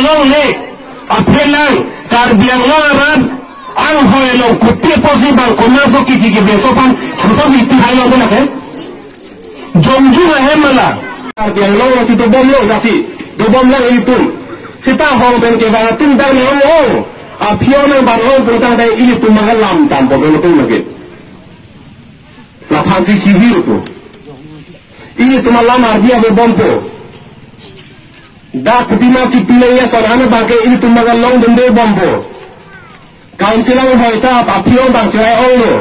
long le apelang karbiang longaran ang hoylo kutti possible konaso kisi ke besopan so hitti hailo bona ke jomju hemala karbiang long si to bom lo dasi do bom lang itu sita hong ben ke bana tin dang long apio nang ban long putang dai itu mangalam tampo lo tu lagi la phansi kibiru tu ini tu malam ardia be bompo da kutima ki pilaya sarana bangke ini tu mangalong dende bompo kaunsilang hoita apio bang cerai olo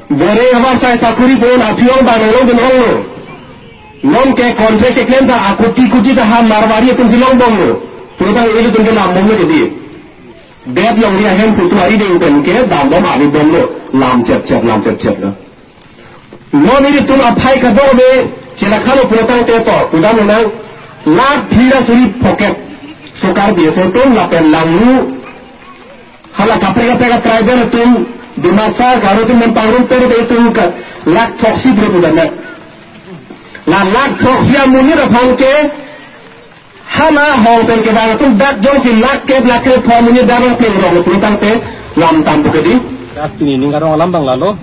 bore abar sai sakuri pun apio bang olo den olo non ke kontrak klaim da akuti da ha marwari tu silong bomlo putang ini tu lam bomlo jadi bet yang dia hem putu hari de upen ke dam bom abi bomlo lam cep na non ini tu apai ka do be cila khalo putang te to udam nang lak phira suri pocket sokar dia soton lapen langlu hala kapre tribal tu di masa garo tu mempangrun per itu ka lak toksi bro dana la lak toksi amuni ra phangke hala hotel ke bang tu dak jong si lak ke phomuni darang pe ro putang te lam tam ke di Ini ngarong lambang lalu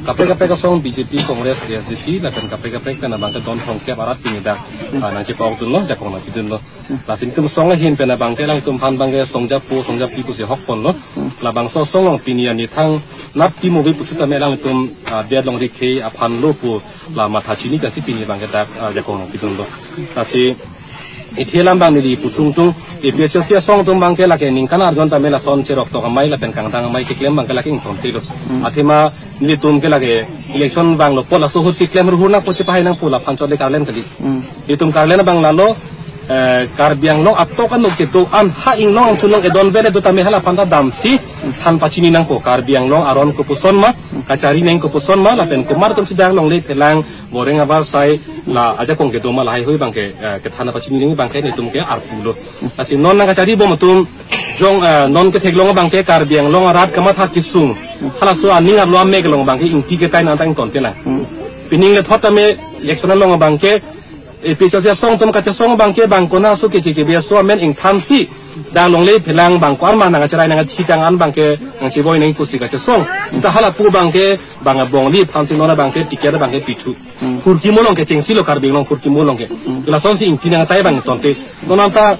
KPK kosong BJP Kongres SDC dan KPK karena bangke don hongke barat ini dah nanti pau tu loh jakong nanti tu loh lasin tu song hin pena bangke lang tu pan bangke songjap pu si hok pon loh la bang so song long pinian ni thang nap pi mobil pusuta melang tu biar long rike apan lo pu la mata cini kasi pini bangke dah jakong nanti tu loh lasi itu lambang ni putung tung biasa sia song tung bangke lagi ningkan arjon tamela son cerok to kamai la pen kang tang mai kiklem bangke lagi ington tilos athema ni tum ke lagi election bang lo pola suhut siklem ruhuna poche pahay nang pula pancode karlen tadi itum karlen bang lalo karbiang long atau kan lo gitu ha ing long tulong edon bele tu tame hala panta damsi tanpa cini nang ko karbiang long aron ko puson ma kacari neng ko puson ma la pen kumar tum sidang long le pelang goreng abar sai la aja kong gitu ma lahai hoi bangke ke thana pacini neng bangke ni tum ke arpulo asi non nang kacari bom tum jong non ke theglong bangke karbiang long rat kamat ha kisung hala so ani ngar lo meg long bangke ing ti ke tai nang tang ton te na pining le thota me election long bangke episode song tum kaca song bangke bangkona so ke ke biasa men ing thamsi dang long le pelang bangko arma nang cerai nang citangan bangke nang ciboy nang kusi kaca song kita hala pu bangke banga bongli thamsi nona bangke tiket bangke pitu kurki molong ke cengsi lo karbing long kurki molong ke la son si ing tinang tai bang tonte nonanta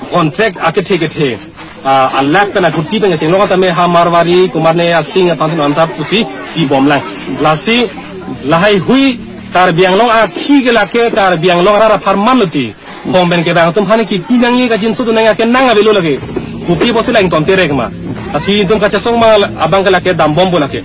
kontrak ake the Allah kana kurti bang sing nong ta me ha marwari kumarne asing thamsi nonanta pusi si bomlang lasi lahai hui karbiang long akhi ke lake karbiang long rara farmanuti homben ke bang tum hani ki pinangi ka jinsu tu nanga ke nanga belu lage kupi bosi lang ton terek ma asi tum kaca song ma abang ke lake dam bombo lake